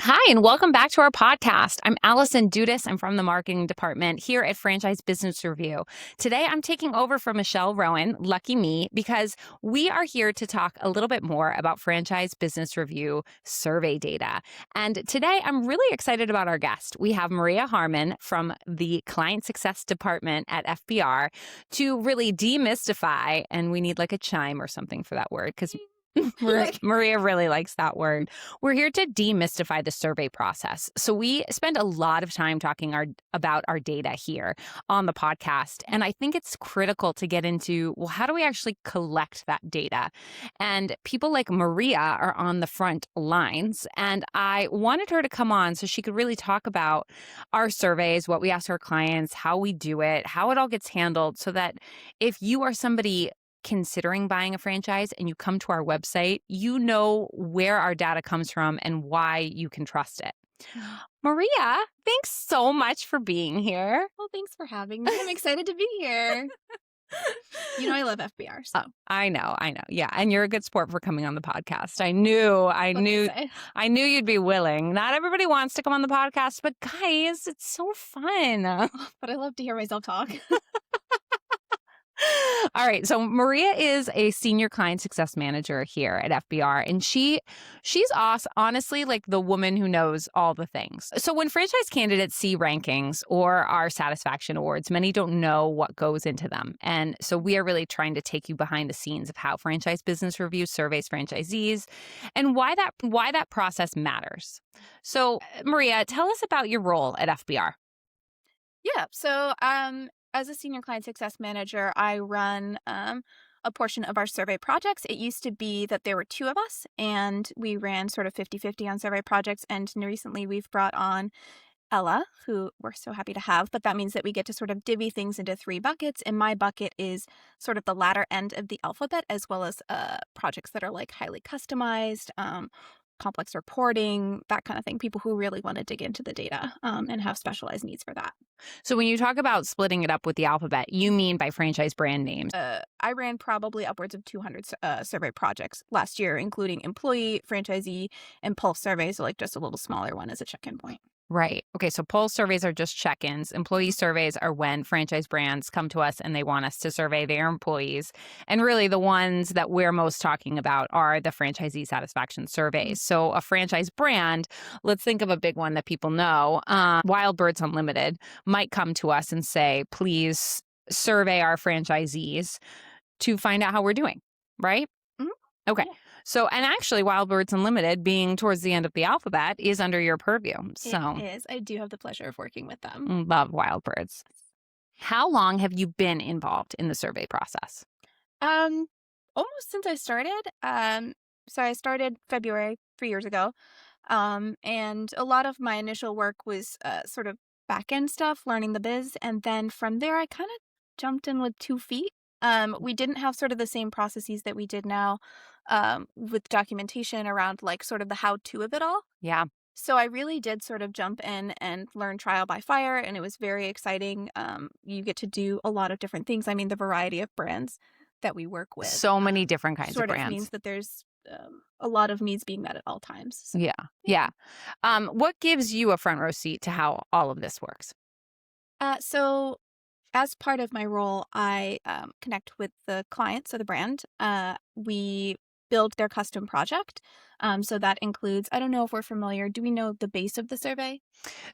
Hi, and welcome back to our podcast. I'm Allison Dudas. I'm from the marketing department here at Franchise Business Review. Today, I'm taking over for Michelle Rowan, lucky me, because we are here to talk a little bit more about Franchise Business Review survey data. And today, I'm really excited about our guest. We have Maria Harmon from the Client Success Department at FBR to really demystify, and we need like a chime or something for that word because Maria really likes that word. We're here to demystify the survey process. So we spend a lot of time talking about our data here on the podcast. And I think it's critical to get into, well, how do we actually collect that data? And people like Maria are on the front lines. And I wanted her to come on so she could really talk about our surveys, what we ask our clients, how we do it, how it all gets handled, so that if you are somebody considering buying a franchise and you come to our website, you know where our data comes from and why you can trust it. Maria, thanks so much for being here. Well, thanks for having me. I'm excited to be here. You know I love FBR, so. I know. Yeah, and you're a good sport for coming on the podcast. I knew you'd be willing. Not everybody wants to come on the podcast, but guys, it's so fun. But I love to hear myself talk. All right. So Maria is a senior client success manager here at FBR, and she's awesome, honestly, like the woman who knows all the things. So when franchise candidates see rankings or our satisfaction awards, many don't know what goes into them. And so we are really trying to take you behind the scenes of how Franchise Business Review surveys franchisees and why that process matters. So Maria, tell us about your role at FBR. Yeah. So as a senior client success manager, I run a portion of our survey projects. It used to be that there were two of us, and we ran sort of 50-50 on survey projects. And recently we've brought on Ella, who we're so happy to have, but that means that we get to sort of divvy things into three buckets. And my bucket is sort of the latter end of the alphabet, as well as projects that are like highly customized, complex reporting, that kind of thing. People who really want to dig into the data and have specialized needs for that. So when you talk about splitting it up with the alphabet, you mean by franchise brand names? I ran probably upwards of 200 survey projects last year, including employee, franchisee, and pulse surveys, so like just a little smaller one as a check-in point. Right. Okay. So pulse surveys are just check-ins. Employee surveys are when franchise brands come to us and they want us to survey their employees. And really the ones that we're most talking about are the franchisee satisfaction surveys. So a franchise brand, let's think of a big one that people know. Wild Birds Unlimited might come to us and say, please survey our franchisees to find out how we're doing. Right? Mm-hmm. Okay. Yeah. So, and actually, Wild Birds Unlimited, being towards the end of the alphabet, is under your purview. So, it is. I do have the pleasure of working with them. Love Wild Birds. How long have you been involved in the survey process? Almost since I started. So I started February 3 years ago. And a lot of my initial work was sort of back-end stuff, learning the biz. And then from there, I kind of jumped in with 2 feet. We didn't have sort of the same processes that we did now with documentation around like sort of the how-to of it all. Yeah. So I really did sort of jump in and learn trial by fire, and it was very exciting. You get to do a lot of different things. I mean, the variety of brands that we work with. So many different kinds of Sort of brands. means that there's a lot of needs being met at all times. So. Yeah. What gives you a front row seat to how all of this works? So as part of my role, I connect with the client, so the brand. We build their custom project. So that includes, I don't know if we're familiar, do we know the base of the survey?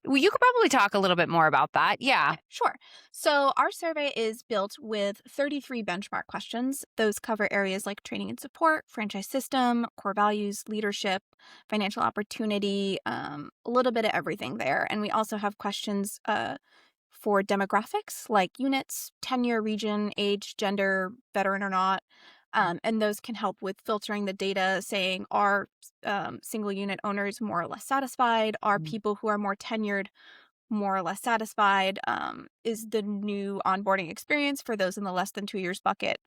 Well, you could probably talk a little bit more about that. Yeah. Sure. So our survey is built with 33 benchmark questions. Those cover areas like training and support, franchise system, core values, leadership, financial opportunity, a little bit of everything there. And we also have questions for demographics like units, tenure, region, age, gender, veteran or not. And those can help with filtering the data, saying are single unit owners more or less satisfied? Are people who are more tenured more or less satisfied? Is the new onboarding experience for those in the less than 2 years bucket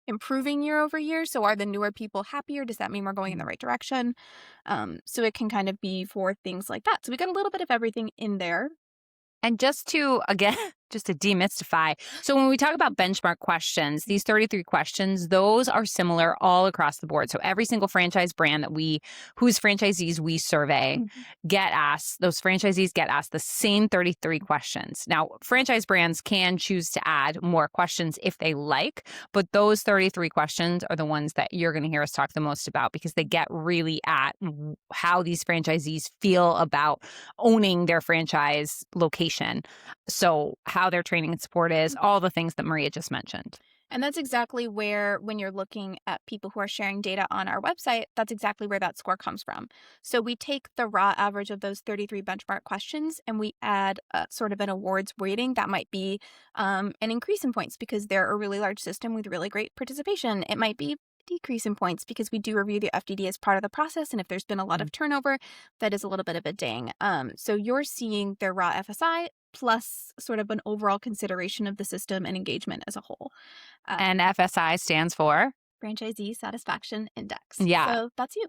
improving year over year? So are the newer people happier? Does that mean we're going in the right direction? So it can kind of be for things like that. So we got a little bit of everything in there. And just to, again, just to demystify. So when we talk about benchmark questions, these 33 questions, those are similar all across the board. So every single franchise brand whose franchisees we survey Mhm. those franchisees get asked the same 33 questions. Now, franchise brands can choose to add more questions if they like, but those 33 questions are the ones that you're going to hear us talk the most about because they get really at how these franchisees feel about owning their franchise location. So how their training and support is, all the things that Maria just mentioned. And that's exactly where, when you're looking at people who are sharing data on our website, that's exactly where that score comes from. So we take the raw average of those 33 benchmark questions and we add sort of an awards weighting that might be an increase in points because they're a really large system with really great participation. It might be decrease in points because we do review the FDD as part of the process. And if there's been a lot of turnover, that is a little bit of a ding. So you're seeing their raw FSI plus sort of an overall consideration of the system and engagement as a whole. And FSI stands for? Franchisee Satisfaction Index. Yeah. So that's you.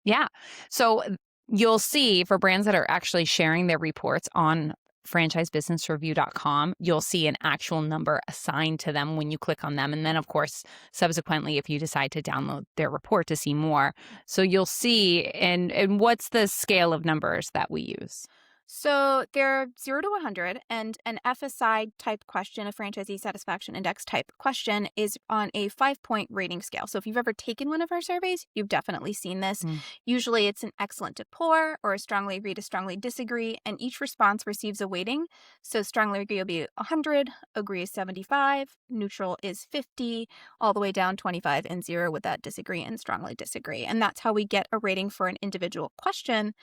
Yeah. So you'll see for brands that are actually sharing their reports on franchisebusinessreview.com, you'll see an actual number assigned to them when you click on them. And then, of course, subsequently, if you decide to download their report to see more. So you'll see, and what's the scale of numbers that we use? So they're 0 to 100, and an FSI type question, a franchisee satisfaction index type question, is on a 5-point rating scale. So if you've ever taken one of our surveys, you've definitely seen this. Usually it's an excellent to poor or a strongly agree to strongly disagree, and each response receives a weighting. So strongly agree will be 100, agree is 75, neutral is 50, all the way down 25 and 0 with that disagree and strongly disagree. And that's how we get a rating for an individual question.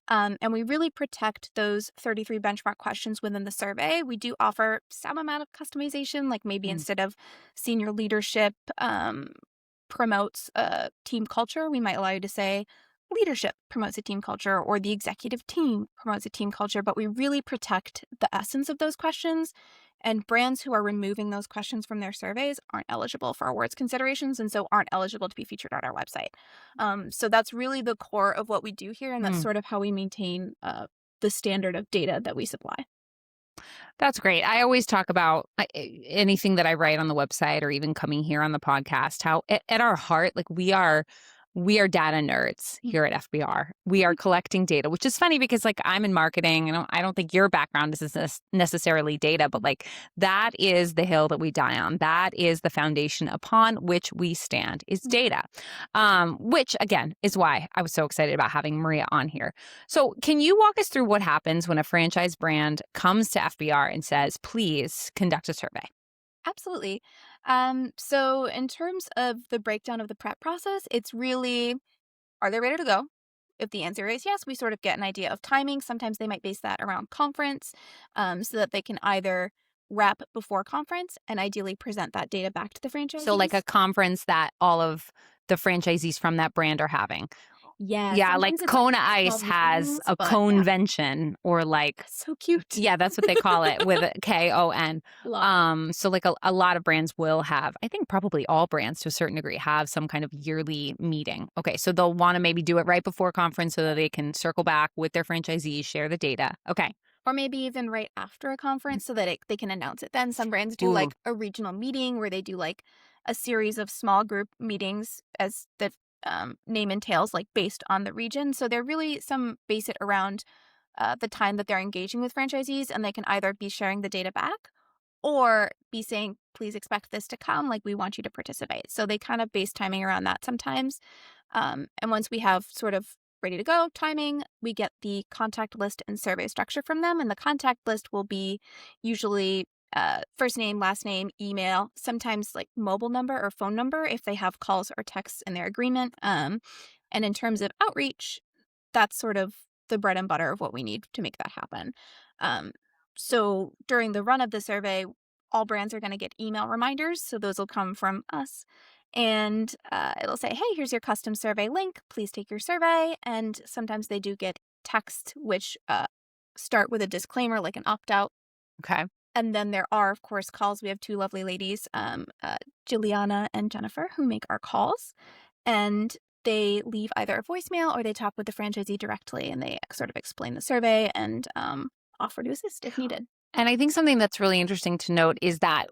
And we really protect those 33 benchmark questions within the survey. We do offer some amount of customization, like maybe instead of senior leadership promotes a team culture, we might allow you to say leadership promotes a team culture or the executive team promotes a team culture. But we really protect the essence of those questions. And brands who are removing those questions from their surveys aren't eligible for awards considerations and so aren't eligible to be featured on our website. So that's really the core of what we do here. And that's sort of how we maintain the standard of data that we supply. That's great. I always talk about anything that I write on the website or even coming here on the podcast, how at our heart, like we are data nerds here at FBR. We are collecting data, which is funny because like I'm in marketing and I don't think your background is necessarily data, but like that is the hill that we die on. That is the foundation upon which we stand is data, which again is why I was so excited about having Maria on here. So can you walk us through what happens when a franchise brand comes to FBR and says, please conduct a survey? Absolutely. So in terms of the breakdown of the prep process, it's really, are they ready to go? If the answer is yes, we sort of get an idea of timing. Sometimes they might base that around conference so that they can either wrap before conference and ideally present that data back to the So like franchisees. a conference that all of the franchisees from that brand are having. Yeah, Yeah, like sometimes it's like Kona Ice 12 has meetings, a but yeah, convention or like, so cute. yeah, that's what they call it with a KON. Love it. So like a lot of brands will have, I think probably all brands to a certain degree have some kind of yearly meeting. Okay, so they'll want to maybe do it right before conference so that they can circle back with their franchisees, share the data. Okay. Or maybe even right after a conference so that they can announce it then. Some brands do Ooh, like a regional meeting where they do like a series of small group meetings as the name entails, like based on the region. So they're really some base it around the time that they're engaging with franchisees, and they can either be sharing the data back or be saying, please expect this to come, like we want you to participate. So they kind of base timing around that sometimes. And once we have sort of ready to go timing, we get the contact list and survey structure from them. And the contact list will be usually first name, last name, email, sometimes like mobile number or phone number if they have calls or texts in their agreement. And in terms of outreach, that's sort of the bread and butter of what we need to make that happen. Um, so during the run of the survey, all brands are going to get email reminders. So those will come from us. And it'll say, hey, here's your custom survey link. Please take your survey. And sometimes they do get text, which start with a disclaimer, like an opt out. okay. And then there are, of course, calls. We have two lovely ladies, Juliana and Jennifer, who make our calls. And they leave either a voicemail or they talk with the franchisee directly and they sort of explain the survey and offer to assist if needed. And I think something that's really interesting to note is that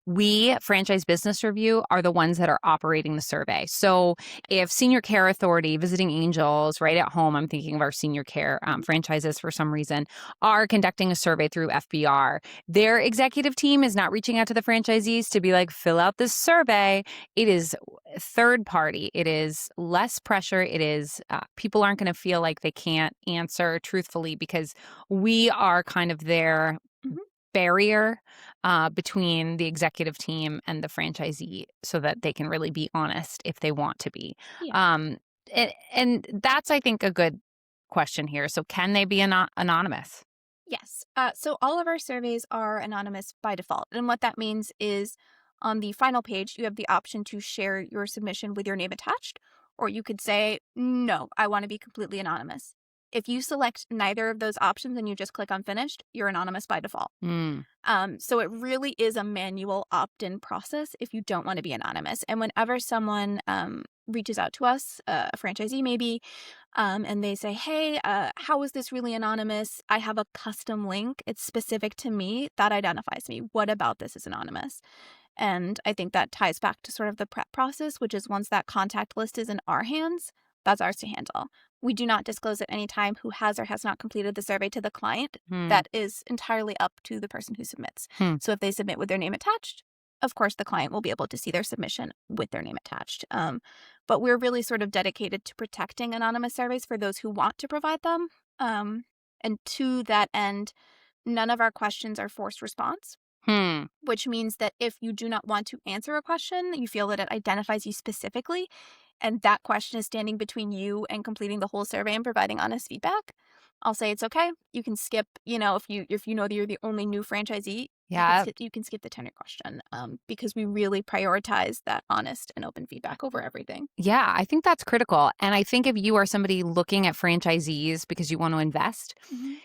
we, Franchise Business Review, are the ones that are operating the survey. So if Senior Care Authority, Visiting Angels, right at home, I'm thinking of our senior care Mhm. franchises for some reason, are conducting a survey through FBR, their executive team is not reaching out to the franchisees to be like, fill out this survey. It is third party. It is less pressure. It is people aren't going to feel like they can't answer truthfully because we are kind of their Mhm. barrier between the executive team and the franchisee so that they can really be honest if they want to be. Yeah. Um, and that's, I think, a good question here. So, can they be anonymous? Yes. So all of our surveys are anonymous by default. And what that means is on the final page, you have the option to share your submission with your name attached, or you could say, no, I want to be completely anonymous. If you select neither of those options and you just click on finished, you're anonymous by default. Mm, So it really is a manual opt-in process if you don't want to be anonymous. And whenever someone reaches out to us, a franchisee maybe, and they say, "Hey, how is this really anonymous? I have a custom link. It's specific to me that identifies me. What about this is anonymous?" And I think that ties back to sort of the prep process, which is once that contact list is in our hands, that's ours to handle. We do not disclose at any time who has or has not completed the survey to the client. hmm, That is entirely up to the person who submits. hmm, So if they submit with their name attached, of course, the client will be able to see their submission with their name attached. But we're really sort of dedicated to protecting anonymous surveys for those who want to provide them. And to that end, none of our questions are forced response, hmm. which means that if you do not want to answer a question, you feel that it identifies you specifically, and that question is standing between you and completing the whole survey and providing honest feedback, I'll say it's okay. You can skip, if you know that you're the only new franchisee, Yeah. you can skip the tenure question, because we really prioritize that honest and open feedback over everything. Yeah, I think that's critical. And I think if you are somebody looking at franchisees because you want to invest, Mhm.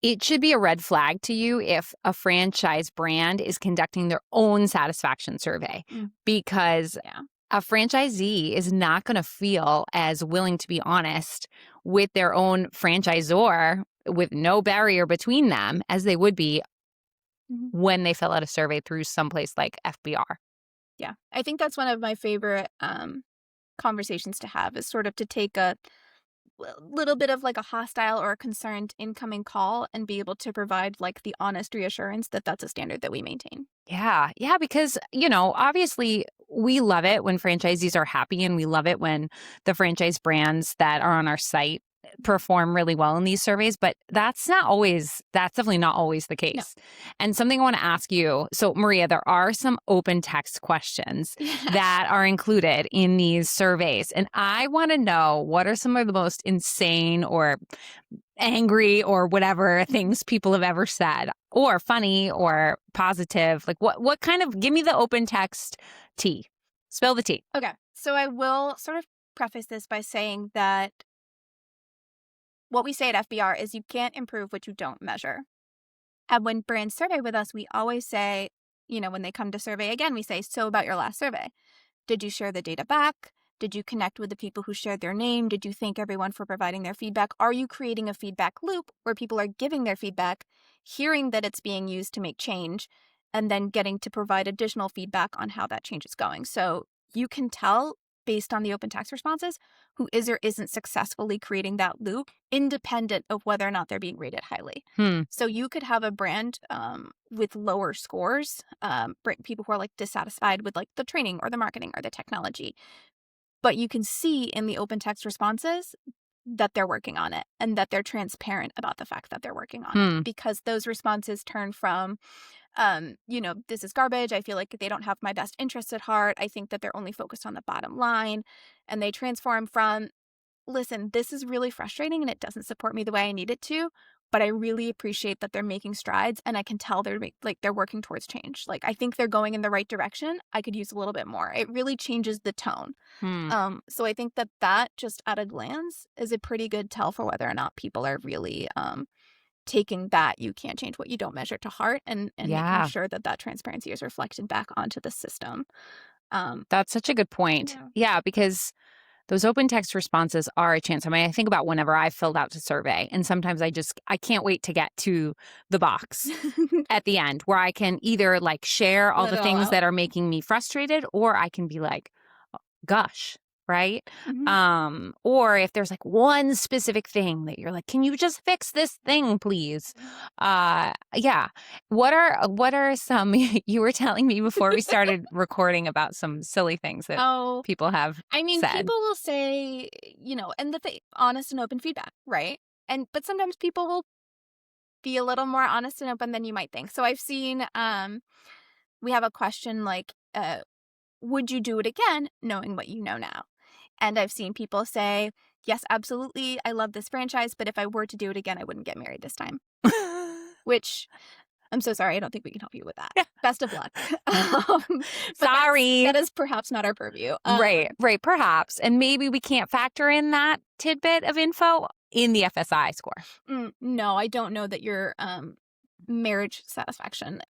it should be a red flag to you if a franchise brand is conducting their own satisfaction survey Mm, because yeah. a franchisee is not going to feel as willing to be honest with their own franchisor with no barrier between them as they would be Mhm. when they fill out a survey through someplace like FBR. Yeah. I think that's one of my favorite conversations to have is sort of to take a little bit of like a hostile or a concerned incoming call and be able to provide like the honest reassurance that that's a standard that we maintain. Yeah. Yeah. Because, obviously we love it when franchisees are happy and we love it when the franchise brands that are on our site perform really well in these surveys, but that's definitely not always the No. case. And something I want to ask you. So, Maria, there are some open text questions Yeah. that are included in these surveys. And I want to know what are some of the most insane or angry or whatever Mhm. things people have ever said or funny or positive, like what kind of, give me the open text tea, spill the tea. Okay. So I will sort of preface this by saying that what we say at FBR is you can't improve what you don't measure. And when brands survey with us, we always say, when they come to survey again, we say, so about your last survey. Did you share the data back? Did you connect with the people who shared their name? Did you thank everyone for providing their feedback? Are you creating a feedback loop where people are giving their feedback, hearing that it's being used to make change, and then getting to provide additional feedback on how that change is going? So you can tell based on the open text responses who is or isn't successfully creating that loop, independent of whether or not they're being rated highly. Hmm. So you could have a brand with lower scores, people who are like dissatisfied with like the training or the marketing or the technology, but you can see in the open text responses that they're working on it and that they're transparent about the fact that they're working on it, Hmm. because those responses turn from, this is garbage. I feel like they don't have my best interests at heart. I think that they're only focused on the bottom line. And they transform from, listen, this is really frustrating and it doesn't support me the way I need it to, but I really appreciate that they're making strides and I can tell they're working towards change. Like I think they're going in the right direction. I could use a little bit more. It really changes the tone. Hmm. So I think that just at a glance is a pretty good tell for whether or not people are really taking that you can't change what you don't measure to heart, and making Yeah, sure that that transparency is reflected back onto the system. Um, that's such a good point. yeah. Yeah, because those open text responses are a chance. I mean, I think about whenever I filled out a survey, and sometimes I can't wait to get to the box at the end where I can either like share all Let the it all things out. that are making me frustrated, or I can be like, gush, right? Or if there's like one specific thing that you're like, can you just fix this thing, please? Yeah. What are some you were telling me before we started recording about some silly things that Oh, people have I mean, said? people will say, and honest and open feedback, right? But sometimes people will be a little more honest and open than you might think. So I've seen, we have a question like, would you do it again knowing what you know now? And I've seen people say, yes, absolutely. I love this franchise, but if I were to do it again, I wouldn't get married this time, which I'm so sorry. I don't think we can help you with that. Best of luck. But Sorry. that is perhaps not our purview. Right, perhaps. And maybe we can't factor in that tidbit of info in the FSI score. No, I don't know that your marriage satisfaction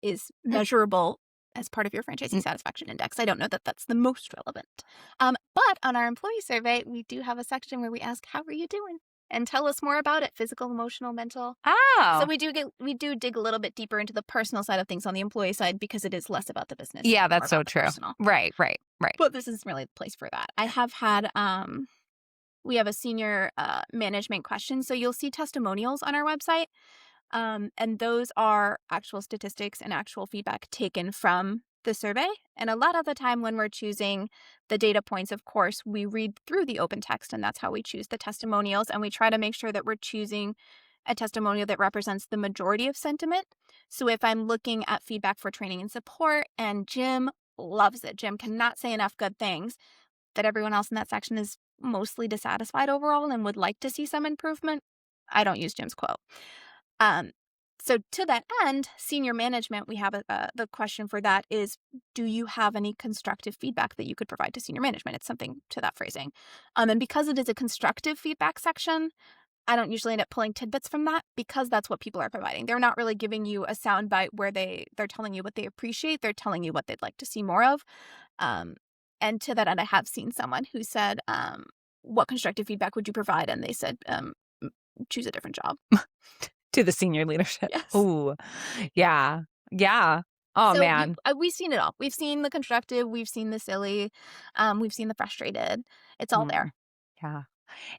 is measurable as part of your franchisee satisfaction index. I don't know that that's the most relevant. But on our employee survey, we do have a section where we ask, how are you doing? And tell us more about it, physical, emotional, mental. Oh. So we do dig a little bit deeper into the personal side of things on the employee side because it is less about the business. Yeah, and more that's so about the true. personal. Right. But this isn't really the place for that. I have had we have a senior management question. So you'll see testimonials on our website. And those are actual statistics and actual feedback taken from the survey. And a lot of the time when we're choosing the data points, of course, we read through the open text, and that's how we choose the testimonials. And we try to make sure that we're choosing a testimonial that represents the majority of sentiment. So if I'm looking at feedback for training and support, and Jim loves it, Jim cannot say enough good things, that everyone else in that section is mostly dissatisfied overall and would like to see some improvement, I don't use Jim's quote. So to that end, senior management, we have the question for that is, do you have any constructive feedback that you could provide to senior management? It's something to that phrasing. And because it is a constructive feedback section, I don't usually end up pulling tidbits from that because that's what people are providing. They're not really giving you a soundbite where they're telling you what they appreciate. They're telling you what they'd like to see more of. And to that end, I have seen someone who said, what constructive feedback would you provide? And they said, choose a different job. To the senior leadership. Yes. Ooh, yeah. Oh, so man. We've seen it all. We've seen the constructive. We've seen the silly. We've seen the frustrated. It's all there. Yeah.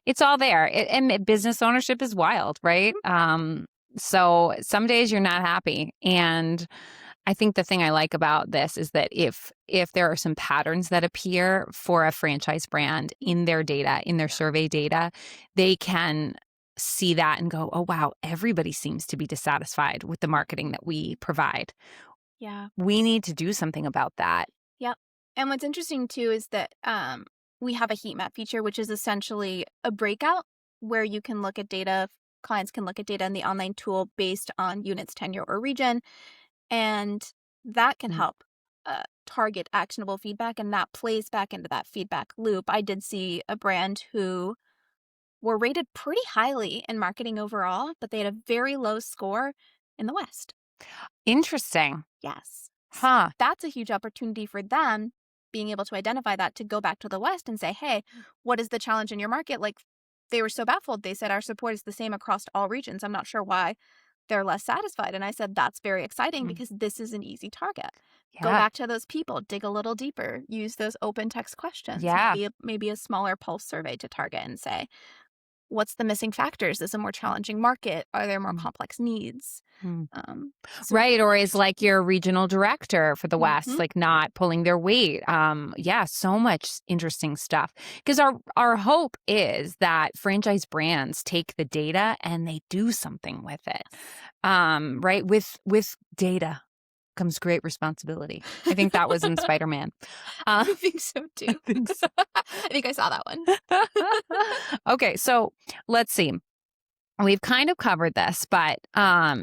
It's all there. And business ownership is wild, right? So some days you're not happy. And I think the thing I like about this is that if there are some patterns that appear for a franchise brand in their data, in their survey data, they can see that and go, oh, wow, everybody seems to be dissatisfied with the marketing that we provide. Yeah. We need to do something about that. Yep. And what's interesting, too, is that we have a heat map feature, which is essentially a breakout where you can look at data. Clients can look at data in the online tool based on units, tenure, or region. And that can help target actionable feedback, and that plays back into that feedback loop. I did see a brand who were rated pretty highly in marketing overall, but they had a very low score in the West. Interesting. Yes. Huh. That's a huge opportunity for them, being able to identify that, to go back to the West and say, hey, what is the challenge in your market? Like, they were so baffled. They said, our support is the same across all regions. I'm not sure why they're less satisfied. And I said, that's very exciting because this is an easy target. Yeah. Go back to those people, dig a little deeper, use those open text questions. Yeah. Maybe a smaller pulse survey to target and say, what's the missing factors? Is it a more challenging market? Are there more complex needs? Right. Or is like your regional director for the West, like not pulling their weight. Yeah, so much interesting stuff. Because our hope is that franchise brands take the data and they do something with it. Right. With data comes great responsibility. I think that was in Spider-Man. I think so too. I think I saw that one. Okay, so let's see. We've kind of covered this, but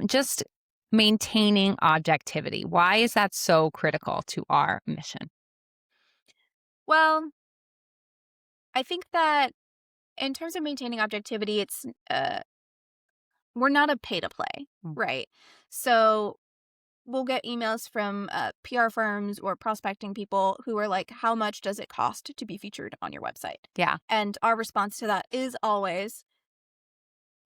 just maintaining objectivity. Why is that so critical to our mission? Well, I think that in terms of maintaining objectivity, it's we're not a pay to play, right? So we'll get emails from PR firms or prospecting people who are like, how much does it cost to be featured on your website? Yeah. And our response to that is always,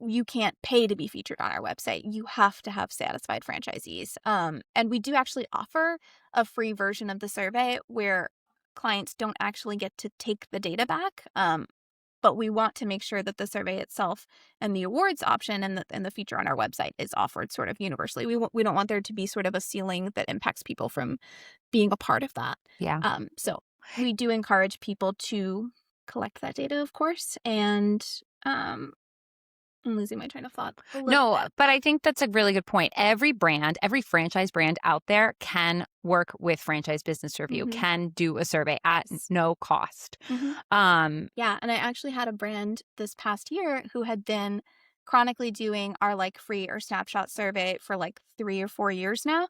you can't pay to be featured on our website. You have to have satisfied franchisees. And we do actually offer a free version of the survey where clients don't actually get to take the data back. But we want to make sure that the survey itself and the awards option and the feature on our website is offered sort of universally. We don't want there to be sort of a ceiling that impacts people from being a part of that. Yeah. So we do encourage people to collect that data, of course, and I'm losing my train of thought a little No, bit. but I think that's a really good point. Every brand, every franchise brand out there can work with Franchise Business Review, Mhm. can do a survey at Yes. no cost. Mhm. Um, Yeah, and I actually had a brand this past year who had been chronically doing our, like, free or snapshot survey for, like, 3 or 4 years now,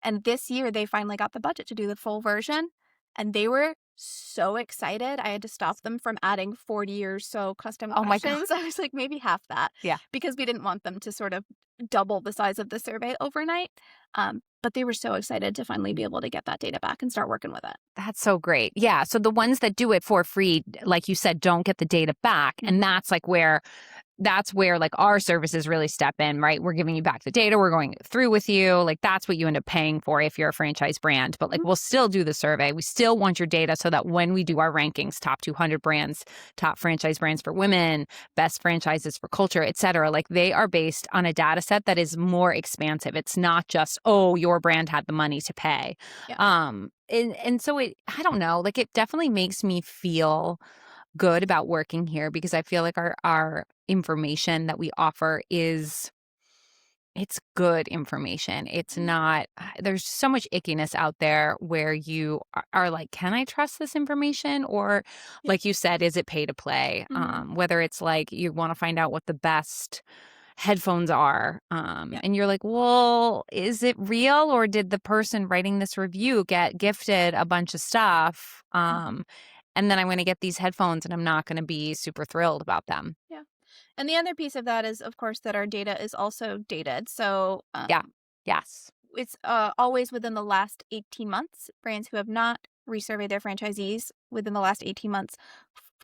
and this year, they finally got the budget to do the full version, and they were so excited, I had to stop them from adding 40 or so custom oh my God. questions. I was like, "Maybe half that," Yeah. because we didn't want them to sort of double the size of the survey overnight, but they were so excited to finally be able to get that data back and start working with it. That's so great. Yeah. So the ones that do it for free, like you said, don't get the data back. And Mhm. that's where like our services really step in, right? We're giving you back the data, we're going through with you. Like that's what you end up paying for if you're a franchise brand. But like Mhm. we'll still do the survey. We still want your data so that when we do our rankings, top 200 brands, top franchise brands for women, best franchises for culture, et cetera, like they are based on a data set that is more expansive. It's not just, oh, your brand had the money to pay. Yeah. And so I don't know, like it definitely makes me feel good about working here because I feel like our information that we offer it's good information. It's Mhm. not there's so much ickiness out there where you are like, can I trust this information? Or Yeah. like you said, is it pay to play? Mhm. Whether it's like you want to find out what the best headphones are. Yeah. And you're like, well, is it real or did the person writing this review get gifted a bunch of stuff? Mhm. And then I'm going to get these headphones and I'm not going to be super thrilled about them. Yeah. And the other piece of that is, of course, that our data is also dated. So Yeah. Yes. it's always within the last 18 months. Brands who have not resurveyed their franchisees within the last 18 months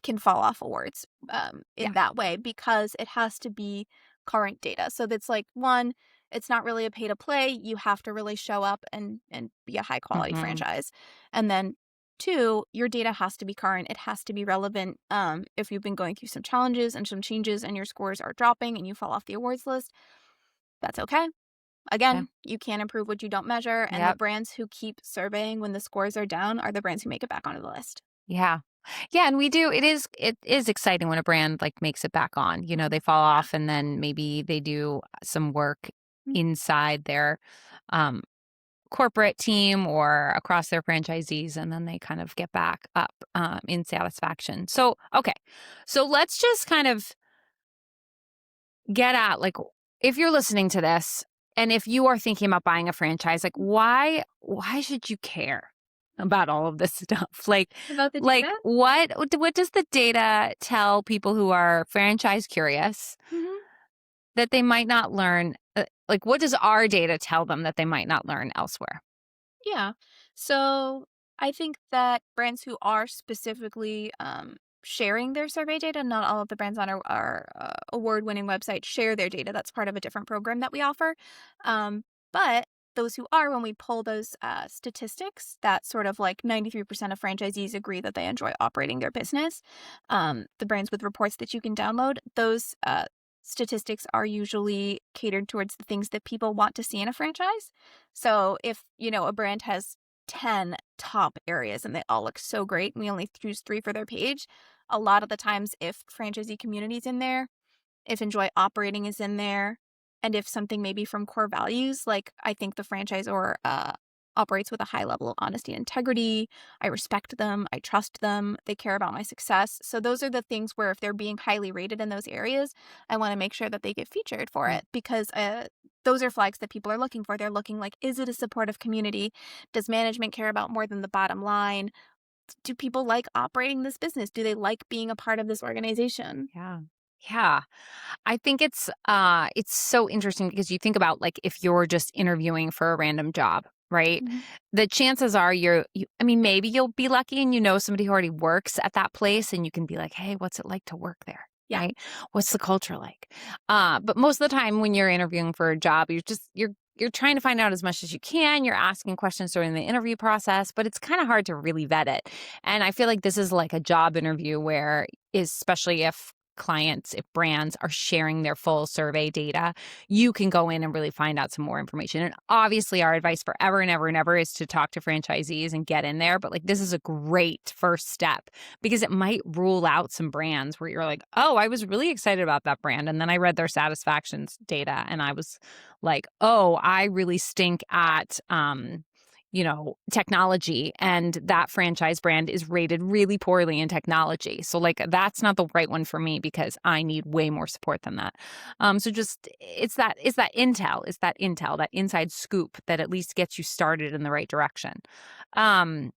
can fall off awards Yeah. in that way because it has to be current data. So that's like one, it's not really a pay to play. You have to really show up and be a high quality Hmm. franchise. And then two, your data has to be current. It has to be relevant. If you've been going through some challenges and some changes and your scores are dropping and you fall off the awards list, that's okay. Yeah. Again, you can't improve what you don't measure, and the Yep. brands who keep surveying when the scores are down are the brands who make it back onto the list. Yeah. Yeah, and we do it is exciting when a brand like makes it back on. You know, Mhm. they fall Yeah. off and then maybe they do some work Mhm. inside their um corporate team or across their franchisees and then they kind of get back up in satisfaction. So, okay. So let's just kind of get at like if you're listening to this and if you are thinking about buying a franchise, like why should you care about all of this stuff? About the Like data? what does the data tell people who are franchise curious Mhm. that they might not learn like what does our data tell them that they might not learn elsewhere? Yeah. So I think that brands who are specifically sharing their survey data, not all of the brands on our award-winning website share their data. That's part of a different program that we offer. But those who are, when we pull those statistics, that sort of like 93% of franchisees agree that they enjoy operating their business. The brands with reports that you can download, those statistics are usually catered towards the things that people want to see in a franchise. So if, a brand has 10 top areas and they all look so great and we only choose 3 for their page, a lot of the times if franchisee community is in there, if enjoy operating is in there, and if something maybe from core values, like I think the franchisor operates with a high level of honesty and integrity. I respect them. I trust them. They care about my success. So those are the things where if they're being highly rated in those areas, I want to make sure that they get featured for Yeah. it because those are flags that people are looking for. They're looking like, is it a supportive community? Does management care about more than the bottom line? Do people like operating this business? Do they like being a part of this organization? Yeah. Yeah. I think it's so interesting because you think about like if you're just interviewing for a random job, right? Mhm. The chances are I mean maybe you'll be lucky and you know somebody who already works at that place and you can be like, "Hey, what's it like to work there?" Yeah. Right? What's the culture like? But most of the time when you're interviewing for a job, you're trying to find out as much as you can. You're asking questions during the interview process, but it's kind of hard to really vet it. And I feel like this is like a job interview where especially if clients, if brands are sharing their full survey data, you can go in and really find out some more information. And obviously, our advice forever and ever and ever is to talk to franchisees and get in there. But like, this is a great first step because it might rule out some brands where you're like, oh, I was really excited about that brand. And then I read their satisfaction data and I was like, oh, I really stink at, technology and that franchise brand is rated really poorly in technology. So like that's not the right one for me because I need way more support than that. So just it's that intel, that inside scoop that at least gets you started in the right direction. Um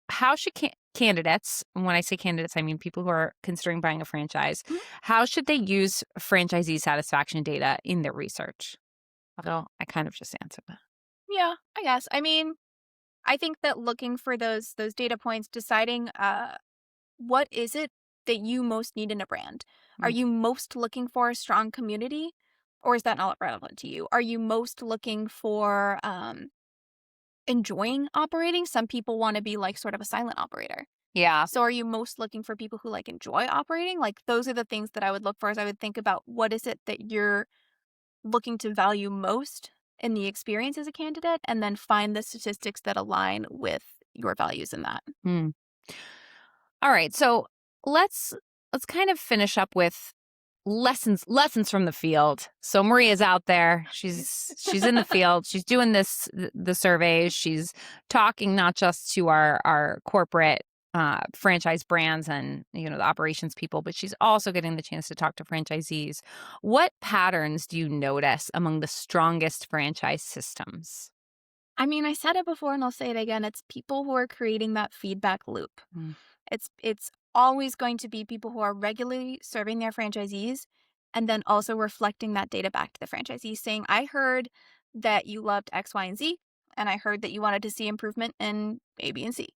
how should candidates, and when I say candidates, I mean people who are considering buying a franchise, Mhm. how should they use franchisee satisfaction data in their research? Although I kind of just answered that. Yeah, I guess. I mean, I think that looking for those data points, deciding what is it that you most need in a brand? Are Mm. you most looking for a strong community, or is that not relevant to you? Are you most looking for enjoying operating? Some people want to be like sort of a silent operator. Yeah. So are you most looking for people who like enjoy operating? Like those are the things that I would look for as I would think about what is it that you're looking to value most in the experience as a candidate and then find the statistics that align with your values in that. Mm. All right. So let's kind of finish up with lessons from the field. So Maria's out there. She's in the field. She's doing the surveys. She's talking not just to our corporate franchise brands and the operations people, but she's also getting the chance to talk to franchisees. What patterns do you notice among the strongest franchise systems? I mean, I said it before and I'll say it again. It's people who are creating that feedback loop. Mm. It's always going to be people who are regularly serving their franchisees and then also reflecting that data back to the franchisees saying, "I heard that you loved X, Y, and Z, and I heard that you wanted to see improvement in A, B, and C.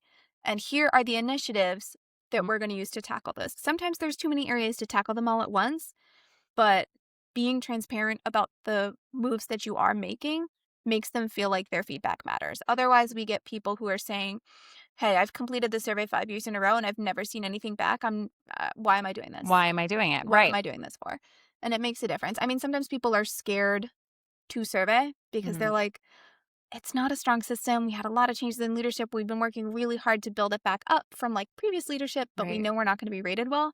And here are the initiatives that Mm. we're going to use to tackle this." Sometimes there's too many areas to tackle them all at once, but being transparent about the moves that you are making makes them feel like their feedback matters. Otherwise, we get people who are saying, "Hey, I've completed the survey 5 years in a row and I've never seen anything back. Why am I doing this? Why am I doing it? What am Right. I doing this for?" And it makes a difference. I mean, sometimes people are scared to survey because Mhm. they're like, "It's not a strong system. We had a lot of changes in leadership. We've been working really hard to build it back up from like previous leadership, but we Right. know we're not going to be rated well."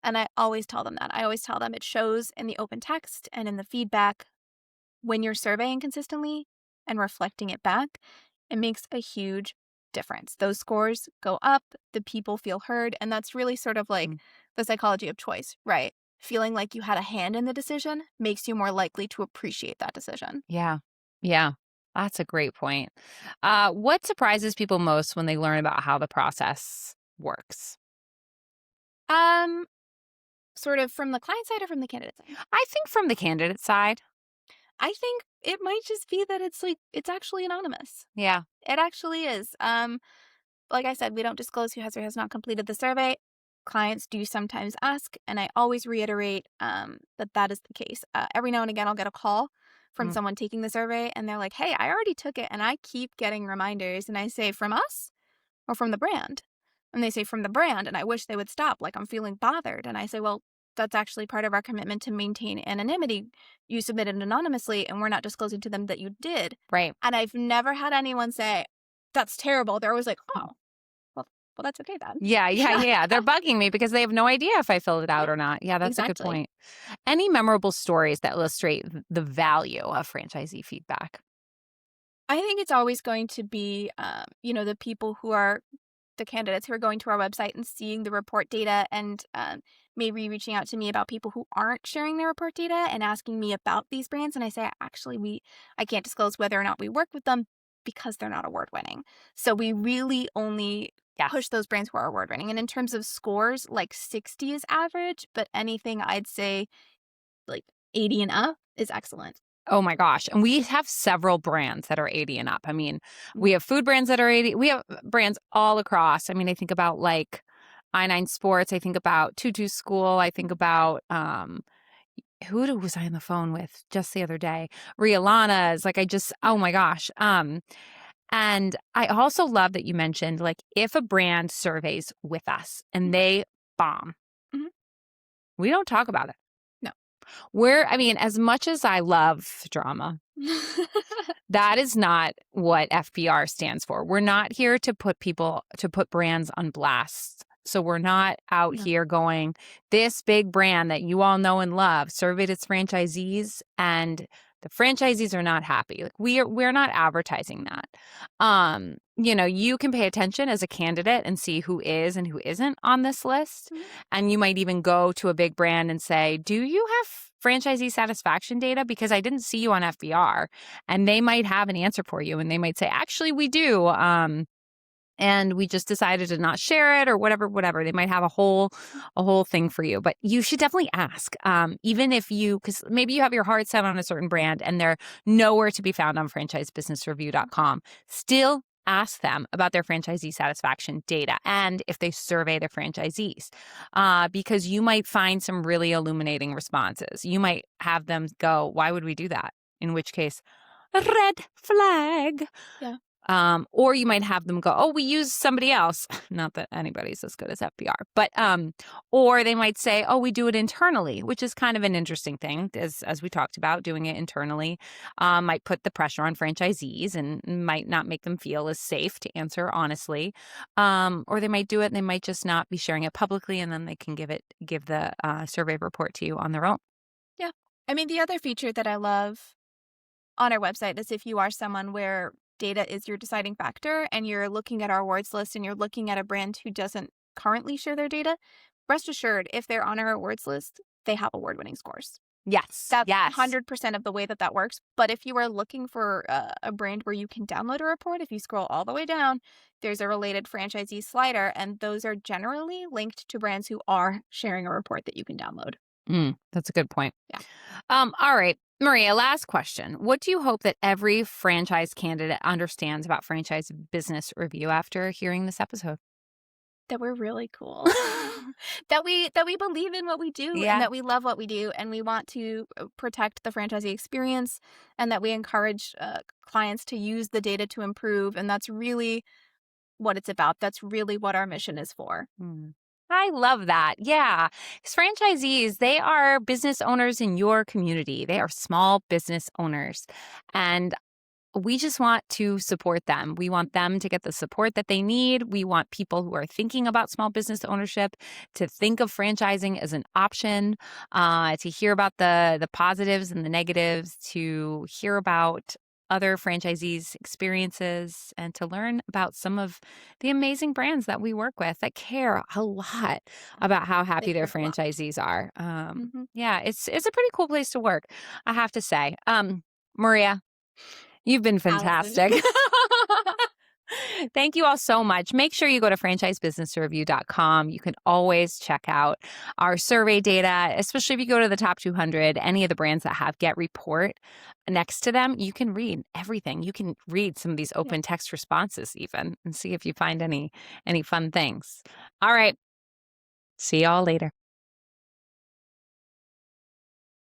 And I always tell them that. I always tell them it shows in the open text and in the feedback when you're surveying consistently and reflecting it back, it makes a huge difference. Those scores go up, the people feel heard, and that's really sort of like Mm. the psychology of choice, right? Feeling like you had a hand in the decision makes you more likely to appreciate that decision. Yeah. Yeah. That's a great point. What surprises people most when they learn about how the process works? Um, Sort of from the client side or from the candidate side? I think from the candidate side. I think it might just be that it's like it's actually anonymous. Yeah. It actually is. Like I said, we don't disclose who has or has not completed the survey. Clients do sometimes ask, and I always reiterate that that is the case. Every now and again, I'll get a call from Mm. someone taking the survey, and they're like, "Hey, I already took it," and I keep getting reminders, and I say, "From us or from the brand?" And they say, "From the brand," and I wish they would stop. Like I'm feeling bothered, and I say, "Well, that's actually part of our commitment to maintain anonymity. You submitted anonymously, and we're not disclosing to them that you did." Right. And I've never had anyone say, "That's terrible." They're always like, "Oh, well, that's okay then." Yeah. Yeah. Yeah. Yeah. They're bugging me because they have no idea if I filled it out Yeah, or not. Yeah. That's a good exactly. point. Any memorable stories that illustrate the value of franchisee feedback? I think it's always going to be, the people who are the candidates who are going to our website and seeing the report data and maybe reaching out to me about people who aren't sharing their report data and asking me about these brands. And I say, actually, I can't disclose whether or not we work with them because they're not award winning. So we really only push Yes. those brands who are award winning. And in terms of scores, like 60 is average, but anything I'd say like 80 and up is excellent. Oh my gosh. And we have several brands that are 80 and up. I mean, we Mhm. have food brands that are 80. We have brands all across. I mean, I think about like I9 Sports. I think about Tutu School. I think about was I on the phone with just the other day? Rialana's. Like I just, oh Yeah. my gosh. And I also love that you mentioned like if a brand surveys with us and Mhm. they bomb, Mhm. we don't talk about it. No. I mean, as much as I love drama, that is not what FBR stands for. We're not here to put brands on blast. So we're not out No. here going, this big brand that you all know and love surveyed its franchisees and the franchisees are not happy. Like we're not advertising that. You can pay attention as a candidate and see who is and who isn't on this list. Mhm. And you might even go to a big brand and say, do you have franchisee satisfaction data? Because I didn't see you on FBR. And they might have an answer for you. And they might say, actually, we do. And we just decided to not share it or whatever. They might have a whole thing for you. But you should definitely ask. Even if because maybe you have your heart set on a certain brand and they're nowhere to be found on franchisebusinessreview.com. Still ask them about their franchisee satisfaction data and if they survey their franchisees, because you might find some really illuminating responses. You might have them go, why would we do that? In which case, red flag. Yeah. Or you might have them go, oh, we use somebody else. Not that anybody's as good as FBR, but or they might say, oh, we do it internally, which is kind of an interesting thing, as we talked about, doing it internally might put the pressure on franchisees and might not make them feel as safe to answer honestly. Or they might do it and they might just not be sharing it publicly, and then they can give the survey report to you on their own. Yeah. I mean, the other feature that I love on our website is if you are someone where data is your deciding factor and you're looking at our awards list and you're looking at a brand who doesn't currently share their data, rest assured, if they're on our awards list, they have award winning scores. Yes, That's yes. 100% of the way that works. But if you are looking for a brand where you can download a report, if you scroll all the way down, there's a related franchisee slider, and those are generally linked to brands who are sharing a report that you can download. That's a good point. Yeah. All right, Maria, last question. What do you hope that every franchise candidate understands about Franchise Business Review after hearing this episode? That we're really cool. That we believe in what we do and Yeah. that we love what we do and we want to protect the franchisee experience and that we encourage clients to use the data to improve, and that's really what it's about. That's really what our mission is for. Mm. I love that. Yeah. Because franchisees, they are business owners in your community. They are small business owners. And we just want to support them. We want them to get the support that they need. We want people who are thinking about small business ownership to think of franchising as an option, to hear about the positives and the negatives, to hear about other franchisees' experiences, and to learn about some of the amazing brands that we work with that care a lot about how They happy their care a lot. franchisees are. Hmm. Yeah, it's a pretty cool place to work, I have to say. Maria, you've been Allison. fantastic. Thank you all so much. Make sure you go to franchisebusinessreview.com. You can always check out our survey data, especially if you go to the top 200, any of the brands that have Get Report next to them, you can read everything. You can read some of these Yeah. open text responses even and see if you find any fun things. All right. See y'all later.